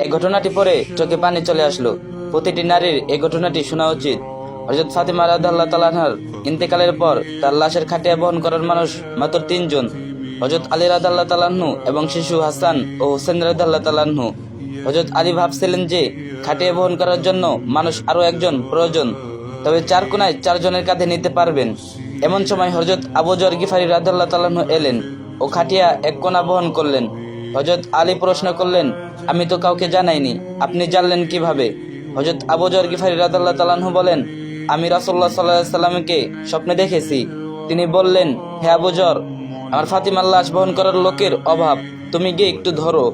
এই ঘটনাটি পরে চোখে পানি চলে আসলো। প্রতিটি নারীর এই ঘটনাটি শোনা উচিত। হযরত ফাতিমা রাদিয়াল্লাহু তাআলা আনহার ইন্তেকালের পর তার লাশের খাটিয়া বহন করার মানুষ মাত্র তিনজন, হযরত আলী রাদিয়াল্লাহু তাআলা আনহু এবং শিশু হাসান ও হুসেন রাদিয়াল্লাহু তাআলা আনহু। হযরত আলী ভাবছিলেন যে খাটিয়া বহন করার জন্য মানুষ আরো একজন প্রয়োজন, তবে চার কোনায় চারজনের কাঁধে নিতে পারবেন। এমন সময় হযরত আবু যর গিফারি রাদিয়াল্লাহু তাআলা আনহু এলেন ও খাটিয়া এক কোণা বহন করলেন। হযরত আলী প্রশ্ন করলেন, আমি তো কাউকে জানাইনি, আপনি জানলেন কিভাবে? হযরত আবু যর গিফারি রাদিয়াল্লাহু তাআলা আনহু বলেন, আমি রাসূলুল্লাহ সাল্লাল্লাহু আলাইহি সাল্লামকে স্বপ্নে দেখেছি। তিনি বললেন, হে আবু যর, আমার ফাতিমার লাশ বহন করার লোকের অভাব, তুমি গিয়ে একটু ধরো।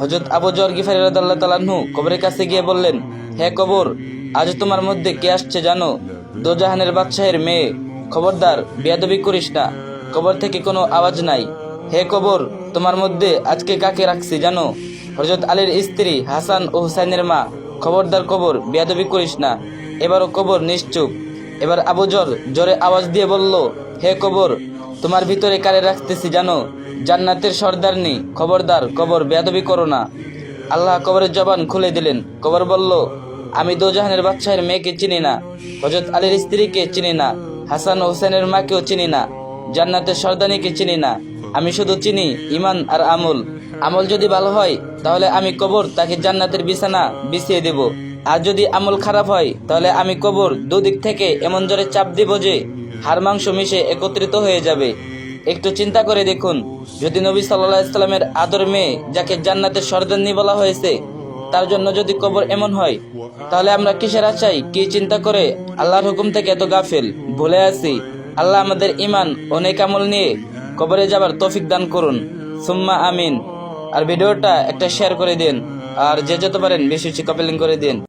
হযরত আবু যর গিফারি রাদিয়াল্লাহু তাআলা আনহু কবরের কাছে গিয়ে বললেন, হে কবর, আজ তোমার মধ্যে কে আসছে জানো? দোজাহানের বাদশাহের মেয়ে। খবরদার বেয়াদবি করিস না। কবর থেকে কোনো আওয়াজ নাই। হে কবর, তোমার মধ্যে আজকে কাকে রাখছি জানো? হযরত আলীর স্ত্রী হাসান ও হুসাইনের মা। খবরদার কবর, বেয়াদবি করিস না। এবারও কবর নিশ্চুপ। এবার আবু যর জোরে আওয়াজ দিয়ে বলল, হে কবর, তোমার ভিতরে কারে রাখতেছি জানো? জান্নাতের সর্দারনি। খবরদার কবর, বেয়াদবি করো না। আল্লাহ কবরের জবান খুলে দিলেন। কবর বলল, আমি দোজাহানের বাদশাহের মেয়েকে চিনি না, হযরত আলীর স্ত্রীকে চিনি না, হাসান ও হুসেনের মাকেও চিনি না, জান্নাতের সর্দানিকে চিনি না। আমি শুধু চিনি ঈমান আর আমল। আমল যদি ভালো হয় তাহলে আমি কবর তাকে জান্নাতের বিছানা বিছিয়ে দেব, আর যদি আমল খারাপ হয় তাহলে আমি কবর দুদিক থেকে এমন জোরে চাপ দিব যে হাড় মাংস মিশে একত্রিত হয়ে যাবে। একটু চিন্তা করে দেখুন, যদি নবী সাল্লাল্লাহু আলাইহি সাল্লামের আদর মেয়ে, যাকে জান্নাতের সর্দারনি বলা হয়েছে, তার জন্য যদি কবর এমন হয়, তাহলে আমরা কিসের আশায়, কি চিন্তা করে আল্লাহর হুকুম থেকে এত গাফেল, ভুলে আছি। আল্লাহ আমাদের ঈমান ও নেক আমল নিয়ে কবরে যাবার তৌফিক দান করুন, সুম্মা আমিন। আর ভিডিওটা একটা শেয়ার করে দিন, আর যে যেতে পারেন বেশি বেশি কপি লিংক করে দিন।